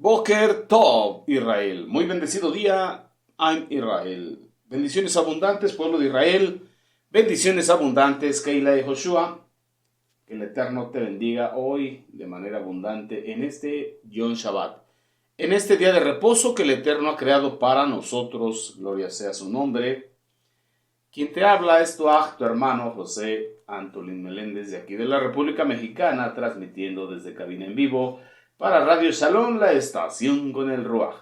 Boker Tov, Israel. Muy bendecido día, Am Israel. Bendiciones abundantes, pueblo de Israel. Bendiciones abundantes, Keila de Joshua. Que el Eterno te bendiga hoy de manera abundante en este Yom Shabbat. En este día de reposo que el Eterno ha creado para nosotros. Gloria sea su nombre. Quien te habla es tu hermano José Antolín Meléndez de aquí de la República Mexicana, transmitiendo desde cabina en vivo para Radio Shalom, la estación con el Ruaj.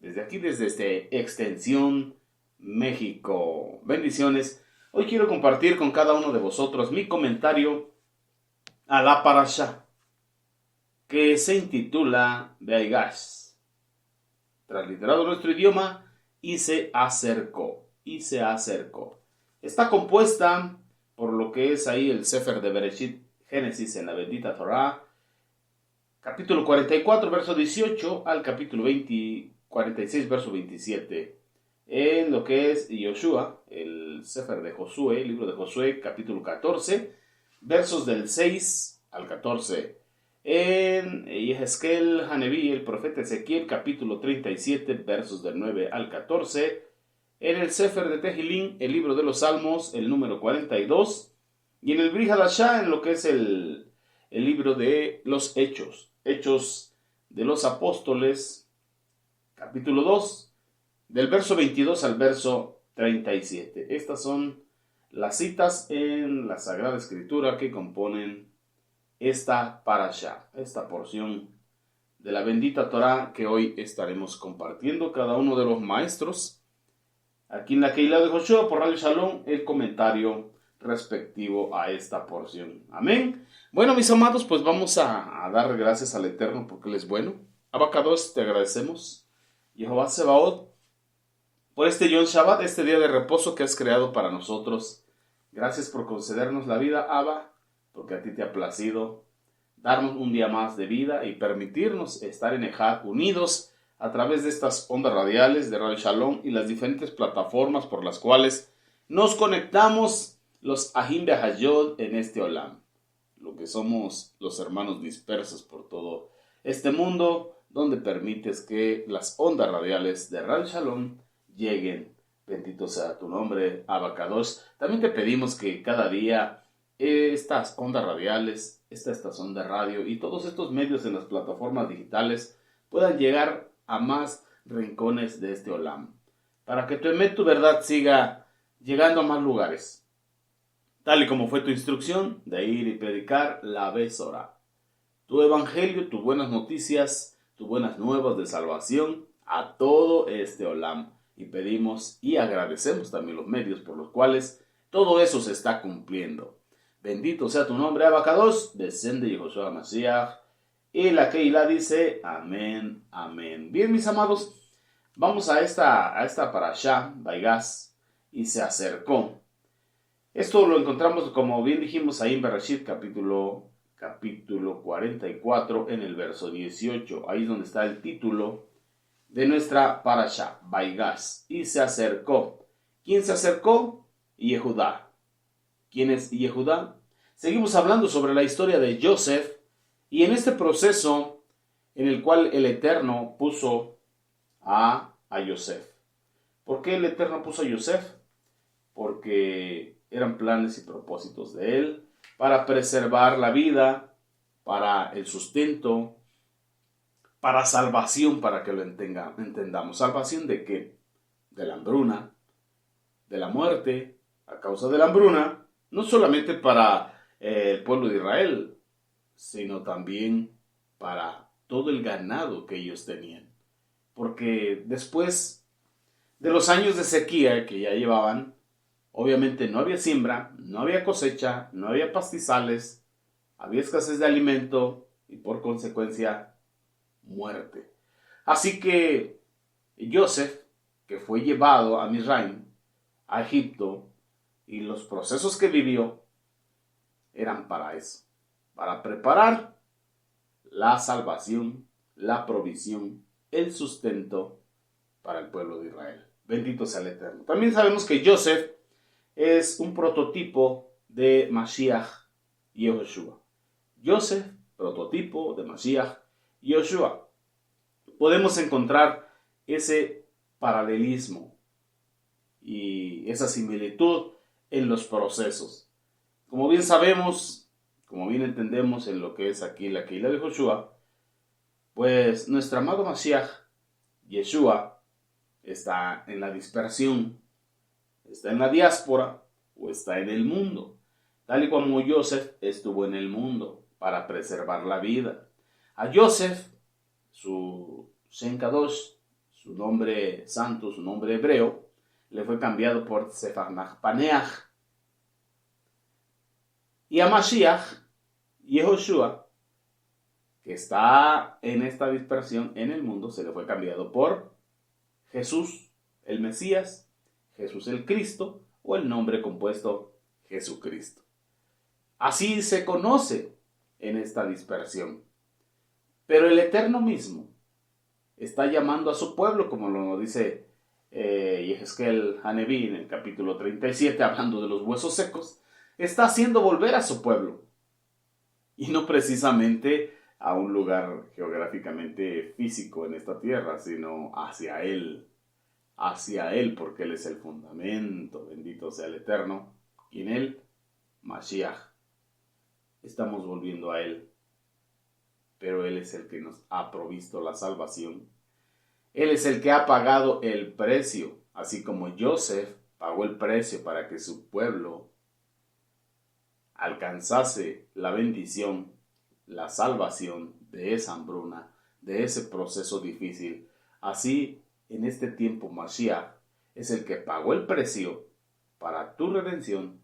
Desde aquí, desde Extensión, México. Bendiciones. Hoy quiero compartir con cada uno de vosotros mi comentario a la parashá, que se intitula Vaigash. Transliterado a nuestro idioma, y se acercó. Está compuesta por lo que es ahí el Sefer de Bereshit, Génesis en la bendita Torah, capítulo 44, verso 18, al capítulo 46, verso 27. En lo que es Yoshua, el Sefer de Josué, el libro de Josué, capítulo 14, versos del 6 al 14. En Yehezkel Haneví, el profeta Ezequiel, capítulo 37, versos del 9 al 14. En el Sefer de Tehilín, el libro de los Salmos, el número 42. Y en el Brit Hadashah, en lo que es el libro de los Hechos de los Apóstoles, capítulo 2, del verso 22 al verso 37. Estas son las citas en la Sagrada Escritura que componen esta parashá, esta porción de la bendita Torah que hoy estaremos compartiendo cada uno de los maestros. Aquí en la Keila de Joshua por Radio Shalom, el comentario respectivo a esta porción. Amén. Bueno, mis amados, pues vamos a dar gracias al Eterno porque Él es bueno. Abacados, te agradecemos. Jehová Sebaot, por este Yom Shabbat, este día de reposo que has creado para nosotros. Gracias por concedernos la vida, Abba, porque a ti te ha placido darnos un día más de vida y permitirnos estar en Ejad unidos a través de estas ondas radiales de Radio Shalom y las diferentes plataformas por las cuales nos conectamos los Ahim Behayod en este Olam, lo que somos los hermanos dispersos por todo este mundo, donde permites que las ondas radiales de Radio Shalom lleguen. Bendito sea tu nombre, Abacadosh. También te pedimos que cada día estas ondas radiales, esta estación de radio y todos estos medios en las plataformas digitales puedan llegar a más rincones de este Olam, para que tu emet, tu verdad, siga llegando a más lugares, tal y como fue tu instrucción de ir y predicar la Besora, tu evangelio, tus buenas noticias, tus buenas nuevas de salvación a todo este Olam. Y pedimos y agradecemos también los medios por los cuales todo eso se está cumpliendo. Bendito sea tu nombre, Abacados, desciende Yehoshua Mashiach. Y la Keilah dice, amén, amén. Bien, mis amados, vamos a esta parashá, Vaigash, y se acercó. Esto lo encontramos, como bien dijimos, ahí en Bereshit, capítulo 44, en el verso 18. Ahí es donde está el título de nuestra parashá, Vaigash, y se acercó. ¿Quién se acercó? Yehudá. ¿Quién es Yehudá? Seguimos hablando sobre la historia de Yosef, y en este proceso en el cual el Eterno puso a Yosef. ¿Por qué el Eterno puso a Yosef? Porque eran planes y propósitos de él para preservar la vida, para el sustento, para salvación, para que lo entendamos. ¿Salvación de qué? De la hambruna, de la muerte, a causa de la hambruna, no solamente para el pueblo de Israel, sino también para todo el ganado que ellos tenían. Porque después de los años de sequía que ya llevaban, obviamente no había siembra, no había cosecha, no había pastizales, había escasez de alimento y por consecuencia muerte. Así que Yosef, que fue llevado a Misraim, a Egipto, y los procesos que vivió eran para eso, para preparar la salvación, la provisión, el sustento para el pueblo de Israel. Bendito sea el Eterno. También sabemos que Yosef es un prototipo de Mashiach y Yehoshua. Yosef, prototipo de Mashiach y Yehoshua. podemos encontrar ese paralelismo y esa similitud en los procesos. Como bien sabemos, como bien entendemos en lo que es aquí la Keilah de Joshua, pues nuestro amado Mashiach, Yeshua, está en la dispersión, está en la diáspora o está en el mundo, tal y como Joseph estuvo en el mundo para preservar la vida. A Joseph, su Shem Kadosh, su nombre santo, su nombre hebreo, le fue cambiado por Sefarnach Paneach. Y a Mashiach, Yehoshua, que está en esta dispersión en el mundo, se le fue cambiado por Jesús, el Mesías, Jesús el Cristo, o el nombre compuesto Jesucristo. Así se conoce en esta dispersión. Pero el Eterno mismo está llamando a su pueblo, como lo dice Yehezkel Haneví en el capítulo 37, hablando de los huesos secos, está haciendo volver a su pueblo. Y no precisamente a un lugar geográficamente físico en esta tierra, sino hacia Él, porque Él es el fundamento, bendito sea el Eterno, y en Él, Mashiach, estamos volviendo a Él, pero Él es el que nos ha provisto la salvación, Él es el que ha pagado el precio, así como Joseph pagó el precio para que su pueblo alcanzase la bendición, la salvación de esa hambruna, de ese proceso difícil. Así, en este tiempo, Mashiach es el que pagó el precio para tu redención,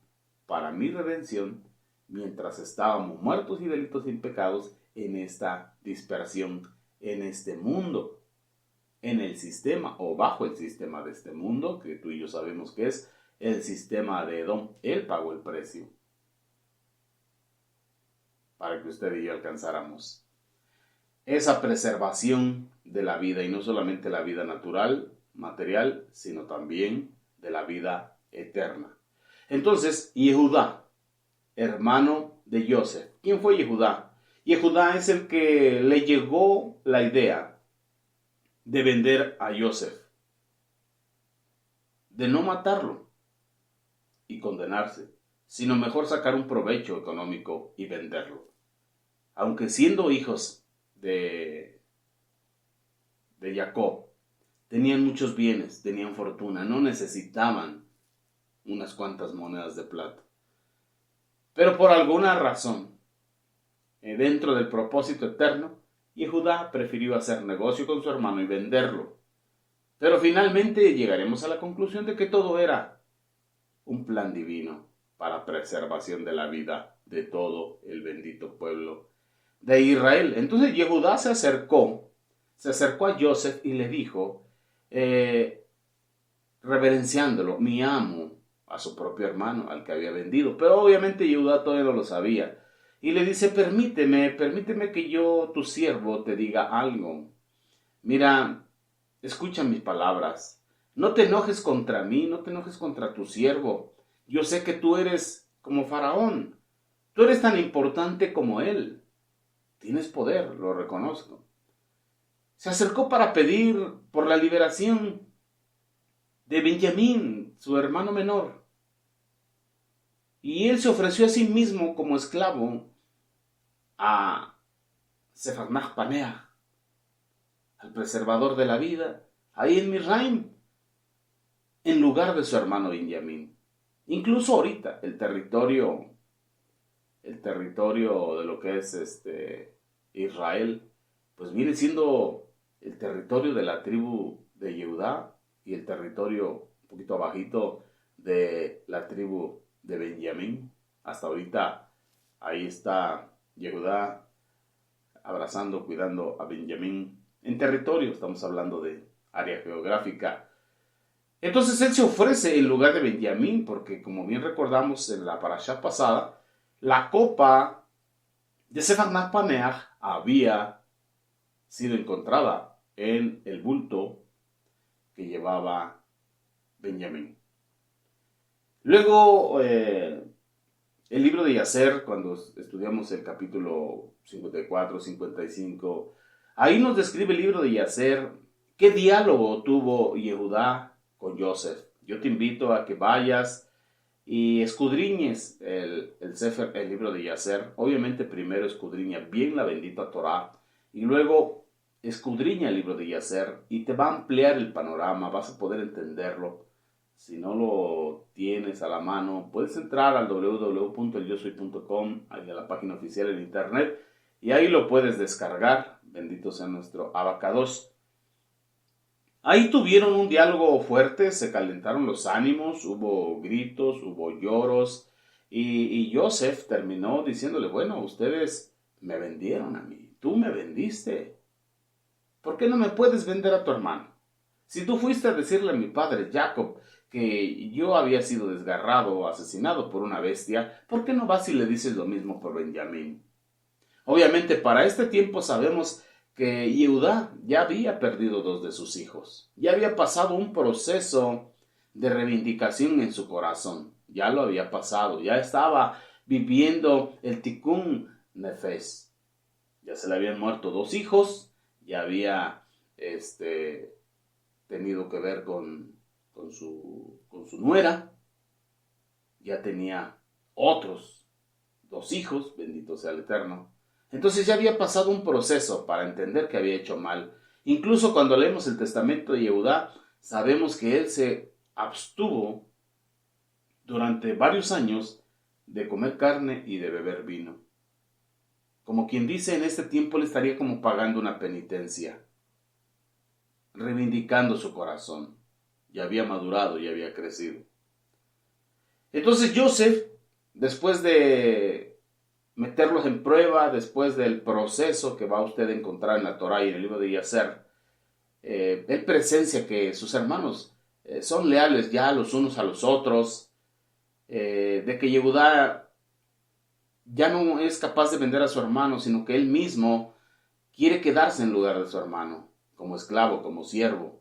para mi redención, mientras estábamos muertos y delitos sin pecados en esta dispersión, en este mundo, en el sistema o bajo el sistema de este mundo, que tú y yo sabemos que es el sistema de Edom. Él pagó el precio para que usted y yo alcanzáramos esa preservación de la vida, y no solamente la vida natural, material, sino también de la vida eterna. Entonces, Yehudá, hermano de Joseph. ¿Quién fue Yehudá? Yehudá es el que le llegó la idea de vender a Joseph, de no matarlo y condenarse, sino mejor sacar un provecho económico y venderlo. Aunque siendo hijos de Jacob, tenían muchos bienes, tenían fortuna, no necesitaban unas cuantas monedas de plata. Pero por alguna razón, dentro del propósito eterno, Yehudá prefirió hacer negocio con su hermano y venderlo. Pero finalmente llegaremos a la conclusión de que todo era un plan divino para preservación de la vida de todo el bendito pueblo de Israel. Entonces Yehudá se acercó a Joseph y le dijo, reverenciándolo, mi amo, a su propio hermano, al que había vendido. Pero obviamente Yehudá todavía no lo sabía. Y le dice, permíteme que yo, tu siervo, te diga algo. Mira, escucha mis palabras. No te enojes contra mí, no te enojes contra tu siervo. Yo sé que tú eres como Faraón. Tú eres tan importante como él. Tienes poder, lo reconozco. Se acercó para pedir por la liberación de Benjamín, su hermano menor. Y él se ofreció a sí mismo como esclavo a Sefarnach Paneach, al preservador de la vida, ahí en Misraim, en lugar de su hermano Benjamín. Incluso ahorita el territorio de lo que es Israel, pues viene siendo el territorio de la tribu de Yehudá y el territorio un poquito abajito de la tribu de Benjamín. Hasta ahorita ahí está Yehudá abrazando, cuidando a Benjamín en territorio, estamos hablando de área geográfica. Entonces él se ofrece en lugar de Benjamín, porque como bien recordamos en la parashá pasada, la copa de Sefarnach Paneach había sido encontrada en el bulto que llevaba Benjamín. Luego, el libro de Yacer, cuando estudiamos el capítulo 54, 55, Ahí nos describe el libro de Yacer qué diálogo tuvo Yehudá con Joseph. Yo te invito a que vayas y escudriñes el libro de Yacer. Obviamente primero escudriña bien la bendita Torá y luego escudriña el libro de Yacer y te va a ampliar el panorama, vas a poder entenderlo. Si no lo tienes a la mano, puedes entrar al www.elyosoy.com, ahí a la página oficial en internet, y ahí lo puedes descargar. Bendito sea nuestro Abacados. Ahí tuvieron un diálogo fuerte, se calentaron los ánimos, hubo gritos, hubo lloros, y Joseph terminó diciéndole, bueno, ustedes me vendieron a mí, tú me vendiste. ¿Por qué no me puedes vender a tu hermano? Si tú fuiste a decirle a mi padre Jacob que yo había sido desgarrado o asesinado por una bestia, ¿por qué no vas y le dices lo mismo por Benjamín? Obviamente para este tiempo sabemos que Yehudá ya había perdido 2 de sus hijos. Ya había pasado un proceso de reivindicación en su corazón. Ya lo había pasado. Ya estaba viviendo el Tikkun Nefesh. Ya se le habían muerto 2 hijos. Ya había tenido que ver con su nuera. Ya tenía otros 2 hijos. Bendito sea el Eterno. Entonces ya había pasado un proceso para entender que había hecho mal. Incluso cuando leemos el testamento de Yehudá, sabemos que él se abstuvo durante varios años de comer carne y de beber vino. Como quien dice, en este tiempo él estaría como pagando una penitencia, reivindicando su corazón. Ya había madurado, ya había crecido. Entonces Joseph, después de meterlos en prueba, después del proceso que va usted a encontrar en la Torá y en el libro de Yacer, él presencia que sus hermanos son leales ya los unos a los otros, de que Yehudá ya no es capaz de vender a su hermano, sino que él mismo quiere quedarse en lugar de su hermano, como esclavo, como siervo.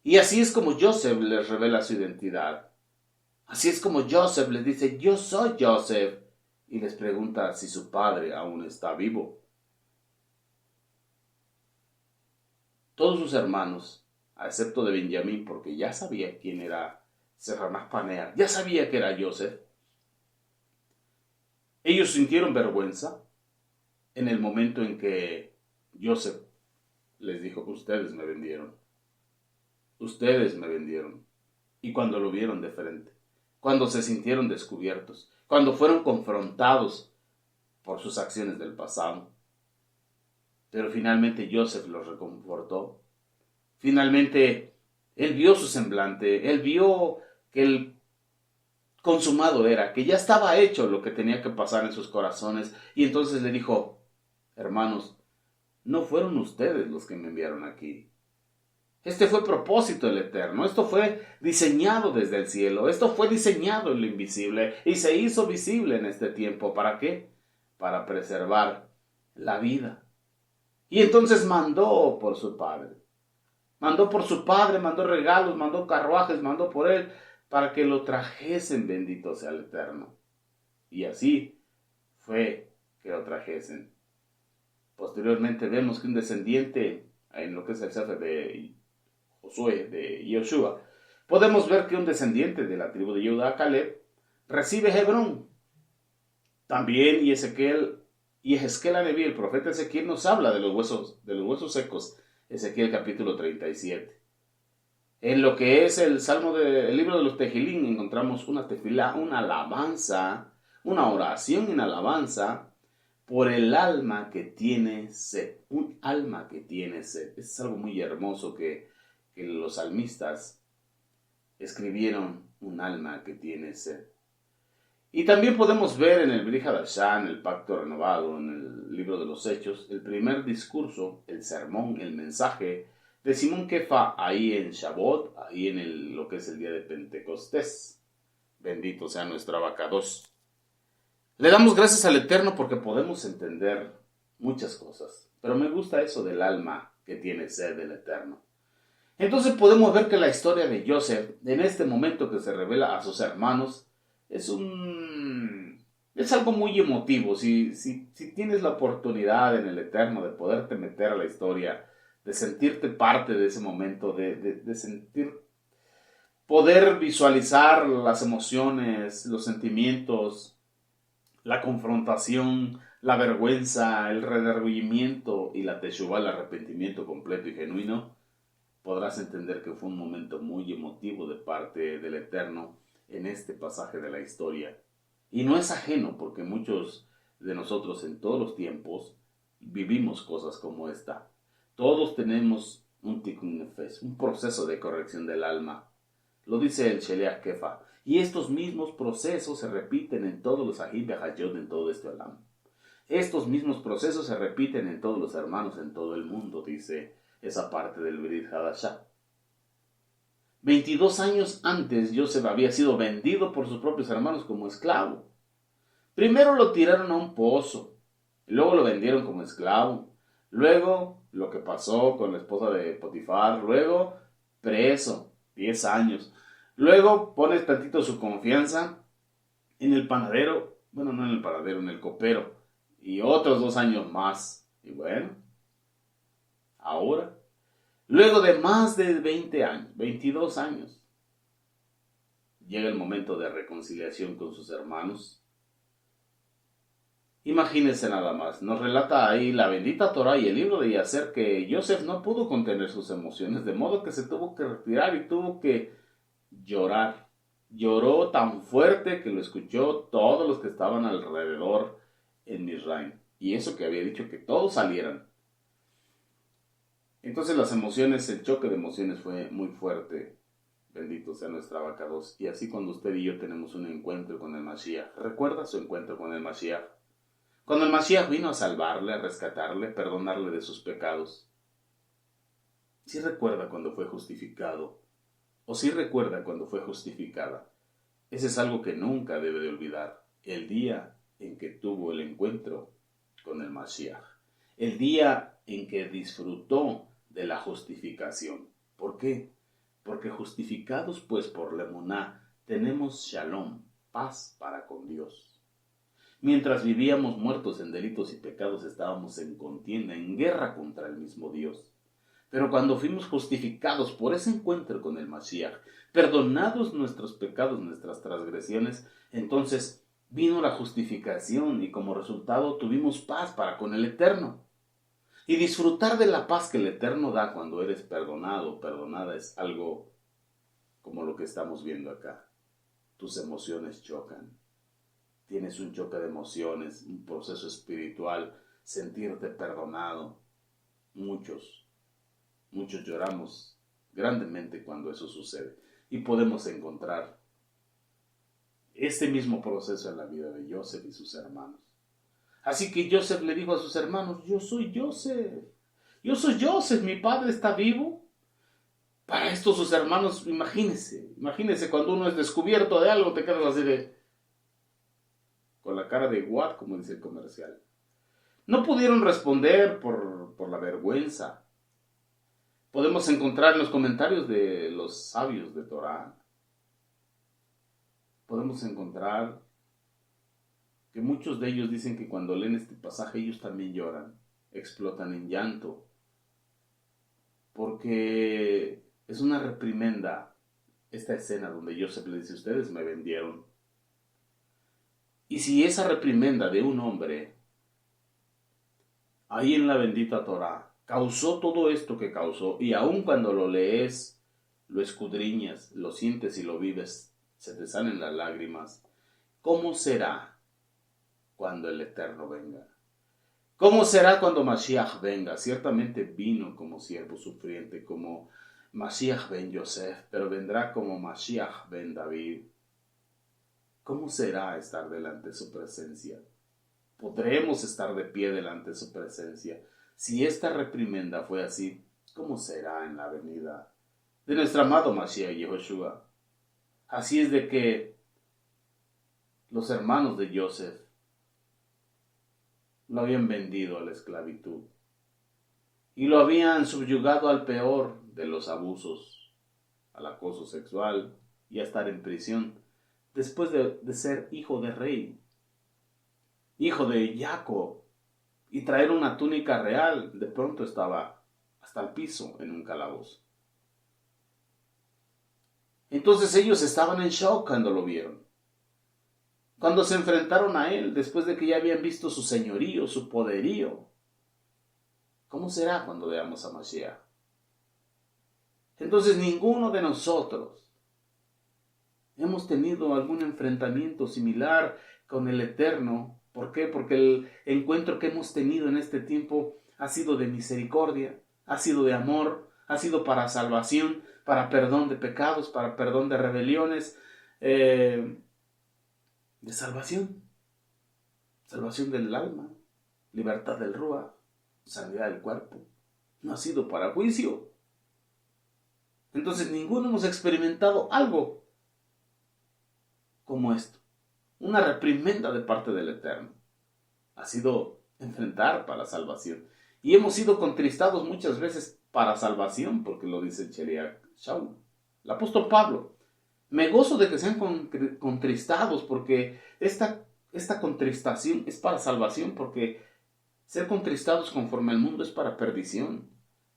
Y así es como Joseph les revela su identidad. Así es como Joseph les dice, yo soy Joseph. Y les pregunta si su padre aún está vivo. Todos sus hermanos, a excepto de Benjamín, porque ya sabía quién era Serranás Paneah, ya sabía que era Joseph, ellos sintieron vergüenza en el momento en que Joseph les dijo, ustedes me vendieron. Ustedes me vendieron. Y cuando lo vieron de frente, cuando se sintieron descubiertos, cuando fueron confrontados por sus acciones del pasado. Pero finalmente Joseph los reconfortó. Finalmente él vio su semblante, él vio que el consumado era, que ya estaba hecho lo que tenía que pasar en sus corazones. Y entonces le dijo, hermanos, no fueron ustedes los que me enviaron aquí. Este fue el propósito del Eterno. Esto fue diseñado desde el cielo. Esto fue diseñado en lo invisible y se hizo visible en este tiempo. ¿Para qué? Para preservar la vida. Y entonces mandó por su padre. Mandó por su padre, mandó regalos, mandó carruajes, mandó por él para que lo trajesen, bendito sea el Eterno. Y así fue que lo trajesen. Posteriormente vemos que un descendiente, en lo que es el Sefer de Josué, de Yoshua, podemos ver que un descendiente de la tribu de Judá, Caleb, recibe Hebrón. También y Ezequiel Aneví, el profeta Ezequiel, nos habla de los huesos secos, Ezequiel capítulo 37. En lo que es el libro de los Tejilín, encontramos una tefilá, una alabanza, una oración en alabanza por el alma que tiene sed. Un alma que tiene sed. Es algo muy hermoso que los salmistas escribieron, un alma que tiene sed. Y también podemos ver en el Brit Hadashah, en el Pacto Renovado, en el libro de los Hechos, el primer discurso, el sermón, el mensaje de Simón Kefa, ahí en Shavuot, ahí en lo que es el día de Pentecostés. Bendito sea nuestro Abacados. Le damos gracias al Eterno porque podemos entender muchas cosas, pero me gusta eso del alma que tiene sed del Eterno. Entonces podemos ver que la historia de Joseph, en este momento que se revela a sus hermanos, es un Es algo muy emotivo. Si tienes la oportunidad en el Eterno de poderte meter a la historia, de sentirte parte de ese momento, de sentir, poder visualizar las emociones, los sentimientos, la confrontación, la vergüenza, el redargüimiento y la teshuva, el arrepentimiento completo y genuino, podrás entender que fue un momento muy emotivo de parte del Eterno en este pasaje de la historia. Y no es ajeno porque muchos de nosotros en todos los tiempos vivimos cosas como esta. Todos tenemos un tikkun nefesh, un proceso de corrección del alma. Lo dice el Sheliach Kefa. Y estos mismos procesos se repiten en todos los Ahib Hayot en todo este Olam. Estos mismos procesos se repiten en todos los hermanos en todo el mundo, dice esa parte del Brit Hadashah. 22 años antes, Yosef había sido vendido por sus propios hermanos como esclavo. Primero lo tiraron a un pozo, luego lo vendieron como esclavo, luego lo que pasó con la esposa de Potifar, luego preso, 10 años. Luego pones tantito su confianza en el panadero, bueno, no en el panadero, en el copero, y otros 2 años más. Y bueno, ahora, luego de más de 20 años, 22 años, llega el momento de reconciliación con sus hermanos. Imagínense nada más, nos relata ahí la bendita Torah y el libro de Yacer que Yosef no pudo contener sus emociones, de modo que se tuvo que retirar y tuvo que llorar. Lloró tan fuerte que lo escuchó todos los que estaban alrededor en Misraim. Y eso que había dicho que todos salieran. Entonces las emociones, el choque de emociones fue muy fuerte. Bendito sea nuestra Abacados. Y así cuando usted y yo tenemos un encuentro con el Mashiach. ¿Recuerda su encuentro con el Mashiach? Cuando el Mashiach vino a salvarle, a rescatarle, perdonarle de sus pecados. ¿Sí recuerda cuando fue justificado? ¿O sí recuerda cuando fue justificada? Ese es algo que nunca debe de olvidar. El día en que tuvo el encuentro con el Mashiach. El día en que disfrutó de la justificación. ¿Por qué? Porque justificados pues por la emuná tenemos shalom, paz para con Dios. Mientras vivíamos muertos en delitos y pecados estábamos en contienda, en guerra contra el mismo Dios. Pero cuando fuimos justificados por ese encuentro con el Mashiach, perdonados nuestros pecados, nuestras transgresiones, entonces vino la justificación y como resultado tuvimos paz para con el Eterno. Y disfrutar de la paz que el Eterno da cuando eres perdonado o perdonada es algo como lo que estamos viendo acá. Tus emociones chocan. Tienes un choque de emociones, un proceso espiritual, sentirte perdonado. Muchos lloramos grandemente cuando eso sucede. Y podemos encontrar este mismo proceso en la vida de Yosef y sus hermanos. Así que Yosef le dijo a sus hermanos, yo soy Yosef, mi padre está vivo. Para esto sus hermanos, imagínense cuando uno es descubierto de algo, te quedas así con la cara de what, como dice el comercial. No pudieron responder por la vergüenza. Podemos encontrar en los comentarios de los sabios de Torah, podemos encontrar que muchos de ellos dicen que cuando leen este pasaje ellos también lloran, explotan en llanto, porque es una reprimenda esta escena donde Yosef le dice, ustedes me vendieron. Y si esa reprimenda de un hombre, ahí en la bendita Torah, causó todo esto que causó, y aun cuando lo lees, lo escudriñas, lo sientes y lo vives, se te salen las lágrimas, ¿cómo será cuando el Eterno venga? ¿Cómo será cuando Mashiach venga? Ciertamente vino como siervo sufriente, como Mashiach ben Yosef, pero vendrá como Mashiach ben David. ¿Cómo será estar delante de su presencia? ¿Podremos estar de pie delante de su presencia? Si esta reprimenda fue así, ¿cómo será en la venida de nuestro amado Mashiach Yehoshua? Así es de que los hermanos de Yosef lo habían vendido a la esclavitud y lo habían subyugado al peor de los abusos, al acoso sexual y a estar en prisión después de ser hijo de rey. hijo de Jacob, y traer una túnica real, de pronto estaba hasta el piso en un calabozo. Entonces ellos estaban en shock cuando lo vieron. Cuando se enfrentaron a él, después de que ya habían visto su señorío, su poderío. ¿Cómo será cuando veamos a Mashiach? Entonces ninguno de nosotros hemos tenido algún enfrentamiento similar con el Eterno. ¿Por qué? Porque el encuentro que hemos tenido en este tiempo ha sido de misericordia, ha sido de amor, ha sido para salvación, para perdón de pecados, para perdón de rebeliones, de salvación del alma, libertad del Ruach, sanidad del cuerpo. No ha sido para juicio. Entonces ninguno hemos experimentado algo como esto. Una reprimenda de parte del Eterno. Ha sido enfrentar para salvación. Y hemos sido contristados muchas veces para salvación, porque lo dice Sheliach Shaul. El apóstol Pablo. Me gozo de que sean contristados, porque esta contristación es para salvación, porque ser contristados conforme al mundo es para perdición.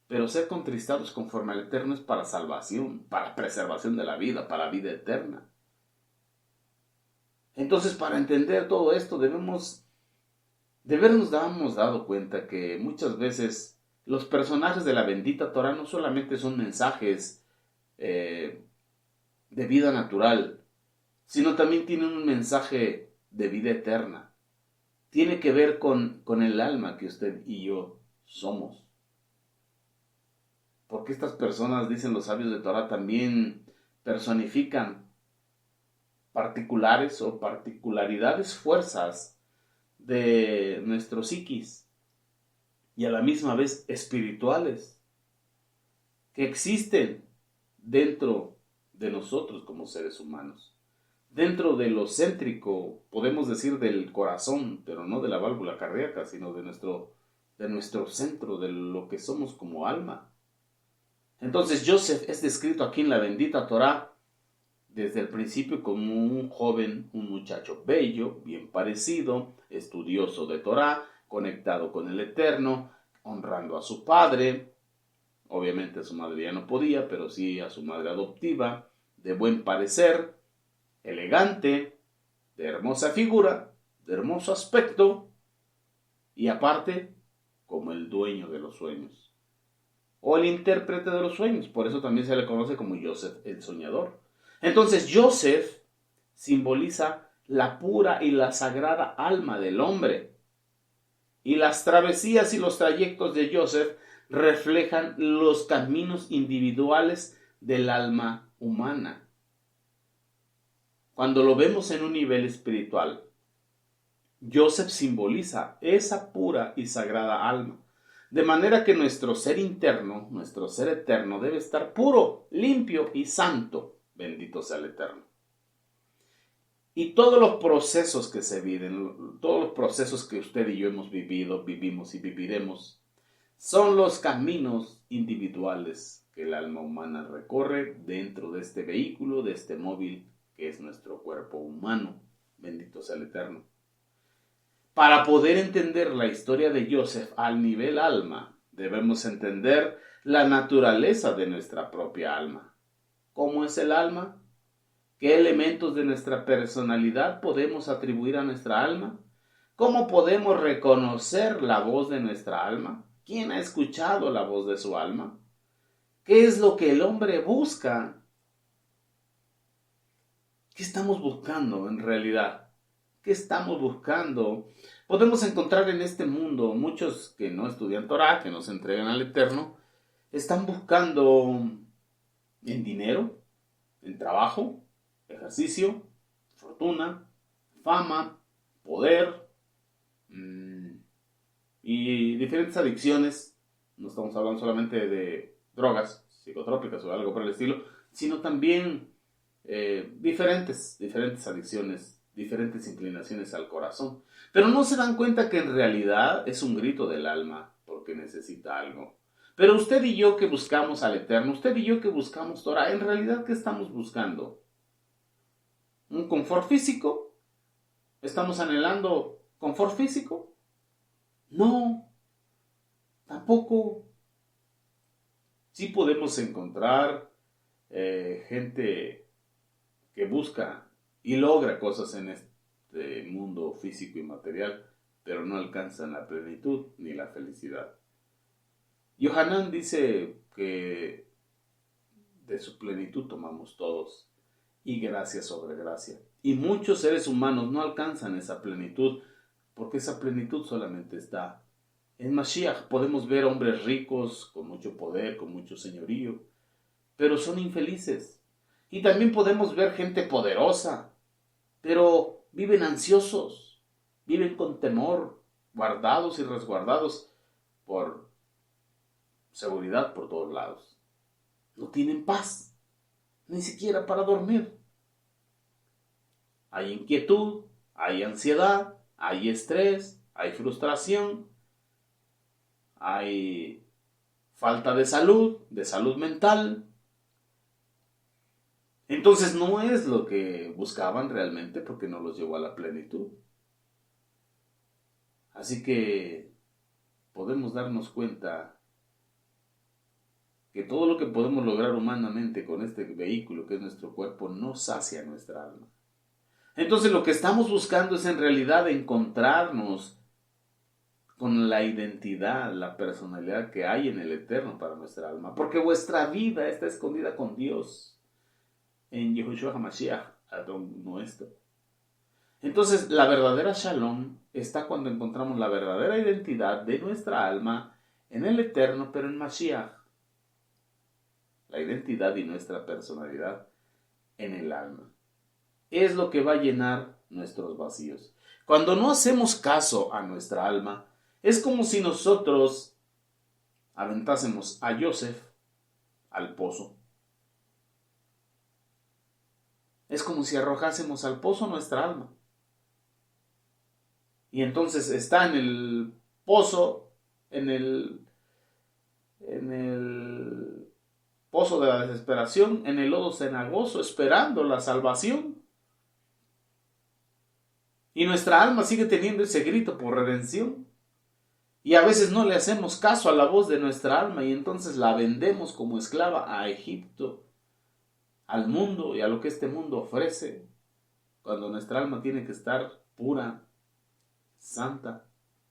Pero ser contristados conforme al Eterno es para salvación, para preservación de la vida, para vida eterna. Entonces, para entender todo esto, de habernos dado cuenta que muchas veces los personajes de la bendita Torah no solamente son mensajes de vida natural, sino también tienen un mensaje de vida eterna. Tiene que ver con el alma que usted y yo somos. Porque estas personas, dicen los sabios de Torah, también personifican particulares o particularidades, fuerzas de nuestro psiquis y a la misma vez espirituales que existen dentro de nosotros como seres humanos. Dentro de lo céntrico, podemos decir del corazón, pero no de la válvula cardíaca, sino de nuestro centro, de lo que somos como alma. Entonces Joseph es descrito aquí en la bendita Torah desde el principio como un joven, un muchacho bello, bien parecido, estudioso de Torah, conectado con el Eterno, honrando a su padre. Obviamente a su madre ya no podía, pero sí a su madre adoptiva, de buen parecer, elegante, de hermosa figura, de hermoso aspecto, y aparte, como el dueño de los sueños. O el intérprete de los sueños. Por eso también se le conoce como Joseph el soñador. Entonces Joseph simboliza la pura y la sagrada alma del hombre. Y las travesías y los trayectos de Joseph reflejan los caminos individuales del alma humana. Cuando lo vemos en un nivel espiritual, Joseph simboliza esa pura y sagrada alma. De manera que nuestro ser interno, nuestro ser eterno, debe estar puro, limpio y santo. Bendito sea el Eterno. Y todos los procesos que se viven, todos los procesos que usted y yo hemos vivido, vivimos y viviremos, son los caminos individuales que el alma humana recorre dentro de este vehículo, de este móvil que es nuestro cuerpo humano. Bendito sea el Eterno. Para poder entender la historia de Joseph al nivel alma, debemos entender la naturaleza de nuestra propia alma. ¿Cómo es el alma? ¿Qué elementos de nuestra personalidad podemos atribuir a nuestra alma? ¿Cómo podemos reconocer la voz de nuestra alma? ¿Quién ha escuchado la voz de su alma? ¿Qué es lo que el hombre busca? ¿Qué estamos buscando en realidad? ¿Qué estamos buscando? Podemos encontrar en este mundo muchos que no estudian Torah, que no se entregan al Eterno, están buscando en dinero, en trabajo, ejercicio, fortuna, fama, poder y diferentes adicciones. No estamos hablando solamente de drogas psicotrópicas o algo por el estilo, sino también diferentes adicciones, diferentes inclinaciones al corazón. Pero no se dan cuenta que en realidad es un grito del alma porque necesita algo. Pero usted y yo que buscamos al Eterno, usted y yo que buscamos Torah, en realidad ¿qué estamos buscando? ¿Un confort físico? ¿Estamos anhelando ¿Confort físico? No, tampoco. Sí podemos encontrar gente que busca y logra cosas en este mundo físico y material, pero no alcanzan la plenitud ni la felicidad. Yohanan dice que de su plenitud tomamos todos, y gracia sobre gracia. Y muchos seres humanos no alcanzan esa plenitud, porque esa plenitud solamente está en Mashiach. Podemos ver hombres ricos, con mucho poder, con mucho señorío, pero son infelices. Y también podemos ver gente poderosa, pero viven ansiosos, viven con temor, guardados y resguardados por seguridad por todos lados. No tienen paz, ni siquiera para dormir. Hay inquietud, hay ansiedad, hay estrés, hay frustración, hay falta de salud mental. Entonces no es lo que buscaban realmente, porque no los llevó a la plenitud. Así que podemos darnos cuenta que todo lo que podemos lograr humanamente con este vehículo que es nuestro cuerpo no sacia nuestra alma. Entonces lo que estamos buscando es en realidad encontrarnos con la identidad, la personalidad que hay en el Eterno para nuestra alma. Porque vuestra vida está escondida con Dios en Yehoshua HaMashiach, Adón nuestro. Entonces la verdadera Shalom está cuando encontramos la verdadera identidad de nuestra alma en el Eterno, pero en Mashiach. La identidad y nuestra personalidad en el alma. Es lo que va a llenar nuestros vacíos. Cuando no hacemos caso a nuestra alma, es como si nosotros aventásemos a Joseph al pozo. Es como si arrojásemos al pozo nuestra alma. Y entonces está en el pozo, en el pozo de la desesperación, en el lodo cenagoso, esperando la salvación. Y nuestra alma sigue teniendo ese grito por redención. Y a veces no le hacemos caso a la voz de nuestra alma y entonces la vendemos como esclava a Egipto, al mundo y a lo que este mundo ofrece, cuando nuestra alma tiene que estar pura, santa,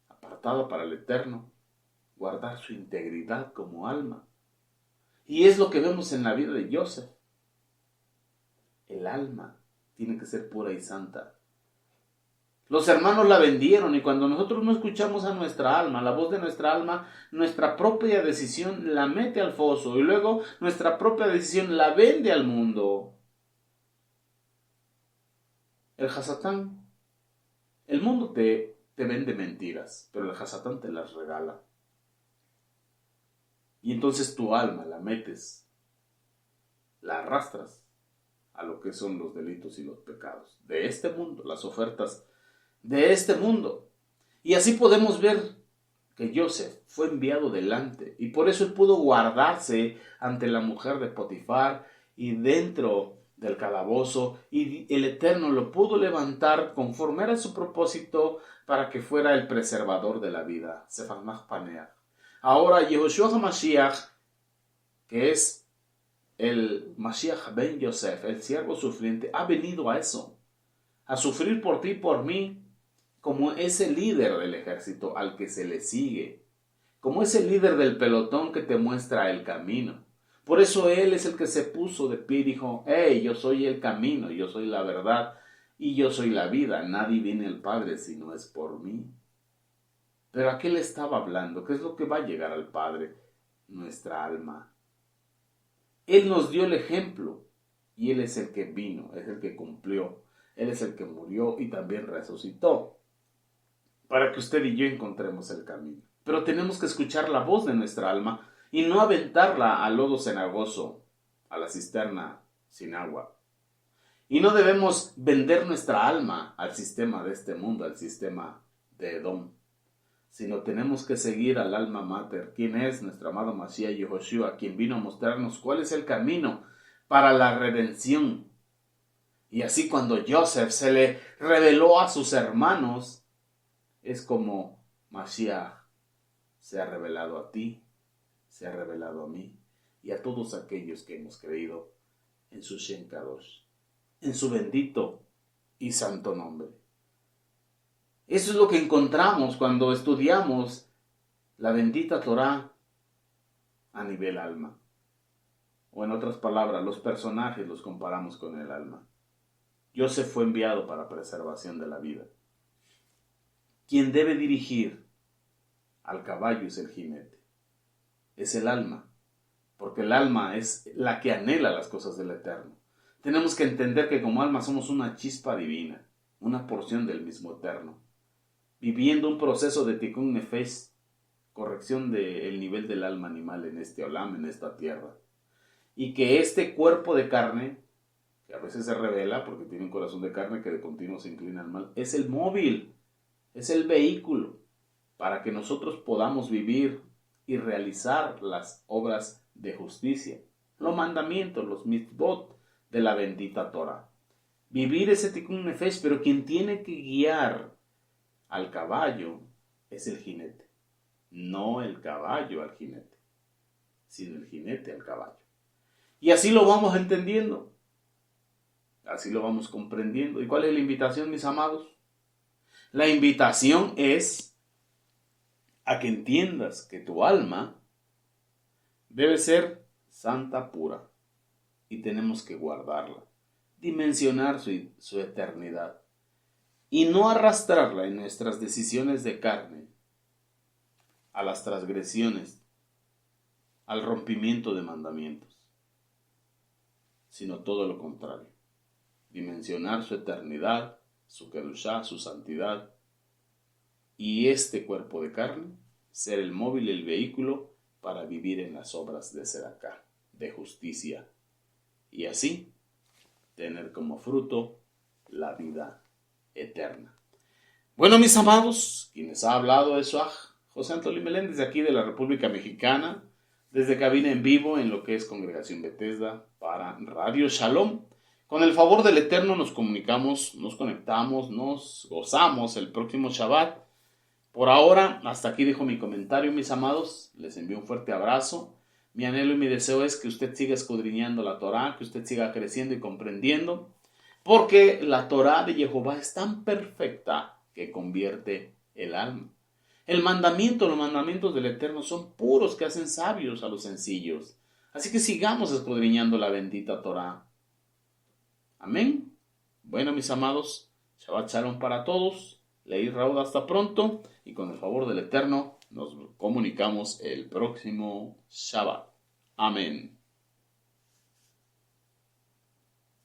apartada para el Eterno, guardar su integridad como alma. Y es lo que vemos en la vida de Joseph. El alma tiene que ser pura y santa. Los hermanos la vendieron y cuando nosotros no escuchamos a nuestra alma, la voz de nuestra alma, nuestra propia decisión la mete al foso y luego nuestra propia decisión la vende al mundo. El Hasatán, el mundo te vende mentiras, pero el Hasatán te las regala. Y entonces tu alma la metes, la arrastras a lo que son los delitos y los pecados de este mundo, las ofertas de este mundo. Y así podemos ver que Joseph fue enviado delante y por eso él pudo guardarse ante la mujer de Potifar y dentro del calabozo, y el Eterno lo pudo levantar conforme era su propósito para que fuera el preservador de la vida. Sefarnach Paneach. Ahora Yehoshua HaMashiach, que es el Mashiach ben Yosef, el siervo sufriente, ha venido a eso, a sufrir por ti y por mí, como ese líder del ejército al que se le sigue, como ese líder del pelotón que te muestra el camino. Por eso él es el que se puso de pie y dijo: hey, yo soy el camino, yo soy la verdad y yo soy la vida. Nadie viene al Padre si no es por mí. Pero ¿a qué le estaba hablando? ¿Qué es lo que va a llegar al Padre? Nuestra alma. Él nos dio el ejemplo y Él es el que vino, es el que cumplió, Él es el que murió y también resucitó, para que usted y yo encontremos el camino. Pero tenemos que escuchar la voz de nuestra alma y no aventarla al lodo cenagoso, a la cisterna sin agua. Y no debemos vender nuestra alma al sistema de este mundo, al sistema de Edom, sino tenemos que seguir al alma mater, quien es nuestro amado Mashiach Yehoshua, quien vino a mostrarnos cuál es el camino para la redención. Y así cuando Joseph se le reveló a sus hermanos, es como Mashiach se ha revelado a ti, se ha revelado a mí y a todos aquellos que hemos creído en su Shem Kadosh, en su bendito y santo nombre. Eso es lo que encontramos cuando estudiamos la bendita Torá a nivel alma. O en otras palabras, los personajes los comparamos con el alma. Yosef fue enviado para preservación de la vida. Quien debe dirigir al caballo es el jinete, es el alma, porque el alma es la que anhela las cosas del Eterno. Tenemos que entender que como alma somos una chispa divina, una porción del mismo Eterno, viviendo un proceso de tikkun nefesh, corrección del nivel del alma animal en este olam, en esta tierra. Y que este cuerpo de carne, que a veces se revela porque tiene un corazón de carne que de continuo se inclina al mal, es el móvil, es el vehículo para que nosotros podamos vivir y realizar las obras de justicia, los mandamientos, los mitzvot de la bendita Torah. Vivir ese tikkun nefesh, pero quien tiene que guiar al caballo es el jinete. No el caballo al jinete, sino el jinete al caballo. Y así lo vamos entendiendo, así lo vamos comprendiendo. ¿Y cuál es la invitación, mis amados? La invitación es a que entiendas que tu alma debe ser santa pura y tenemos que guardarla, dimensionar su eternidad y no arrastrarla en nuestras decisiones de carne a las transgresiones, al rompimiento de mandamientos, sino todo lo contrario, dimensionar su eternidad, su kedushá, su santidad, y este cuerpo de carne ser el móvil, el vehículo para vivir en las obras de Sedacá, de justicia, y así tener como fruto la vida eterna. Bueno, mis amados, quienes ha hablado es José Antolín Belén, desde aquí de la República Mexicana, desde cabina en vivo en lo que es Congregación Bethesda para Radio Shalom. Con el favor del Eterno nos comunicamos, nos conectamos, nos gozamos el próximo Shabbat. Por ahora, hasta aquí dejo mi comentario, mis amados. Les envío un fuerte abrazo. Mi anhelo y mi deseo es que usted siga escudriñando la Torá, que usted siga creciendo y comprendiendo, porque la Torá de Jehová es tan perfecta que convierte el alma. Los mandamientos del Eterno son puros que hacen sabios a los sencillos. Así que sigamos escudriñando la bendita Torá. Amén. Bueno, mis amados, Shabbat Shalom para todos. Leí Raúl, hasta pronto. Y con el favor del Eterno nos comunicamos el próximo Shabbat. Amén.